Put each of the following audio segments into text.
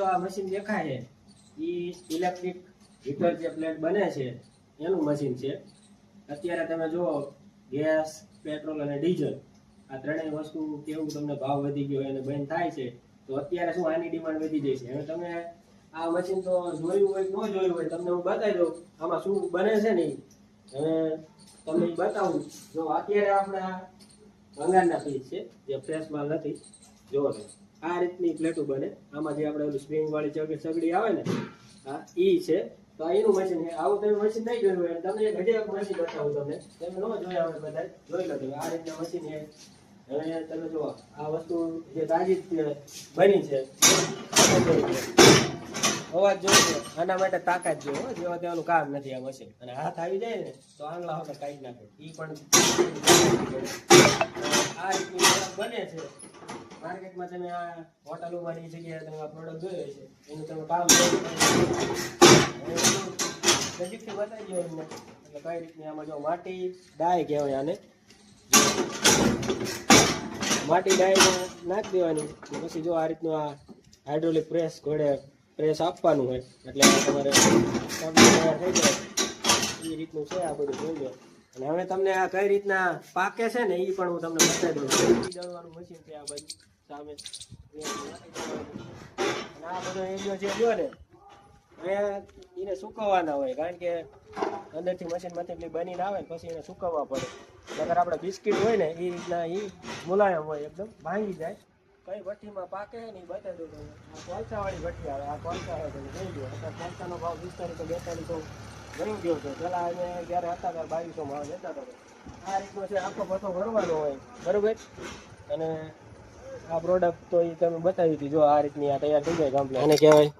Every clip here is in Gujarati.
આ મશીન દેખાય છે એ ઇલેક્ટ્રિક હીટર જે પ્લેટ બને છે એનું મશીન છે. અત્યારે તમે જુઓ ગેસ, પેટ્રોલ અને ડીઝલ આ ત્રણેય વસ્તુ કેવું તમને ભાવ વધી ગયો અને બંધ થાય છે, તો અત્યારે શું આની ડિમાન્ડ વધી જાય છે. હવે તમે આ મશીન તો જોયું હોય ન જોયું હોય, તમને હું બતાવી દઉં આમાં શું બને છે ને. હવે તમને બતાવું. જો અત્યારે આપણા ભંગારના પીસ છે જે ફ્રેશ માલ નથી. જોવો તમે આ રીતની પ્લેટો બને. આમાં જે આપણે સ્પ્રિંગ વાળી સગડી આવે ને, હા ઈ છે. તો એનું મશીન છે. આવું તમે મશીન નહીં જોયું હોય, તમને એક હજી એક મશીન બતાવું. તમને તમે ન જોયા હોય બધા જોઈ લો તમે આ રીતના મશીન છે. હવે તમે જુઓ આ વસ્તુ જે તાજી બની છે. અવાજ જોઈ આના માટે તાકાત જેવો જેવા તેવાનું કામ નથી આ મશીન. અને હાથ આવી જાય ને તો આંગળા વગર કાઢી નાખે. ઈ પણ આ રીતની બને છે. માર્કેટમાં તમે આ હોટલોમાંની જગ્યાએ તમે આ પ્રોડક્ટ જોયો છે, એનું તમે કામ નજીકથી બતાવી દો એમને. એટલે કઈ રીતની આમાં જો માટી ડાય કહેવાય આને. માટી ડાયમાં નાખી દેવાની. પછી જો આ રીતનું આ હાઇડ્રોલિક પ્રેસ ઘોડે પ્રેસ આપવાનું હોય એટલે તમારે તૈયાર થઈ જાય. એ રીતનું છે આ બધું જોઈ લો. અને હવે તમને આ કઈ રીતના પાકે છે ને એ પણ હું તમને બતાવી દઉં. દળવાનું મશીન છે આ બાજુ સામે. અને આ બધો એરિયો જે ગયો ને એને સુકવવાના હોય, કારણ કે અંદરથી મશીનમાંથી બનીને આવે પછી એને સુકવવા પડે. અગર આપણે બિસ્કિટ હોય ને એ રીતના એ મુલાયમ હોય, એકદમ ભાંગી જાય. કઈ ભઠ્ઠીમાં પાકે ને એ બતાવી દઉં તમને. આ કોલસાવાળી ભઠ્ઠી આવે. આ કોલસા આવે તમે જોઈ લો. અત્યારે કોલસાનો ભાવ 4500-4200 ઘણી ગયો છે. પેલા અમે જયારે હતા ત્યારે 2200 ભાવ લેતા હતા. આ રીતનો છે. આખો પથ્થો ભરવાનો હોય, બરોબર. અને આ પ્રોડક્ટ તો એ તમે બતાવી હતી. જો આ રીતની આ તૈયાર થઈ જાય કમ્પ્લીટ. આને કહેવાય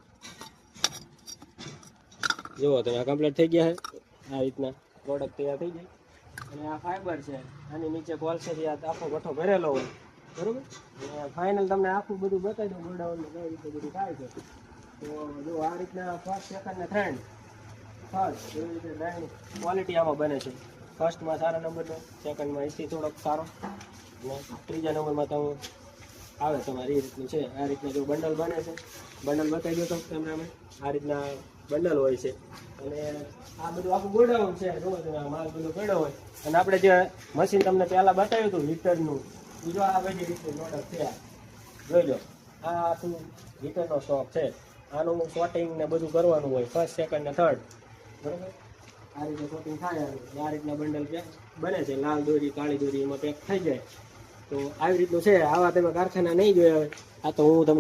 જુઓ તમે આ કમ્પ્લીટ થઈ ગયા છે. આ રીતના પ્રોડક્ટ તૈયાર થઈ જાય. અને આ ફાઈબર છે. આની નીચે કોલસેથી આ આખો ભઠ્ઠો ભરેલો હોય, બરોબર. ફાઇનલ તમને આખું બધું બતાવી દઉં ગોડાઉન કઈ રીતે બધું થાય છે. તો જો આ રીતના ફર્સ્ટ, સેકન્ડ ને થર્ડ એવી રીતે ત્રણ ક્વોલિટી આમાં બને છે. ફર્સ્ટમાં સારા નંબરનો, સેકન્ડમાં એથી થોડોક સારો, અને ત્રીજા નંબરમાં તો આવે તમારે. એ રીતનું છે. આ રીતના જો બંડલ બને છે. બંડલ બતાવી દો તો કેમેરામેન. આ રીતના બંડલ હોય છે. અને આ બધું આખું ગોડાઉન છે. જો તમે માલ બધો પડ્યો હોય. અને આપણે જે મશીન તમને પહેલાં બતાવ્યું હતું હીટરનું, બીજો આ બધી રીતનું પ્રોડક્ટ છે. જોઈ લો આ આખું હીટરનો સ્ટોક છે. આનું શોર્ટિંગ ને બધું કરવાનું હોય, ફર્સ્ટ, સેકન્ડ ને થર્ડ, બરાબર. આ રીતે શોર્ટિંગ થાય. આ રીતના બંડલ પેક બને છે. લાલ દોરી, કાળી દોરી એમાં પેક થઈ જાય. તો આવી રીતનું છે. આવા તમે કારખાના નહીં જોયા હોય. આ તો હું તમને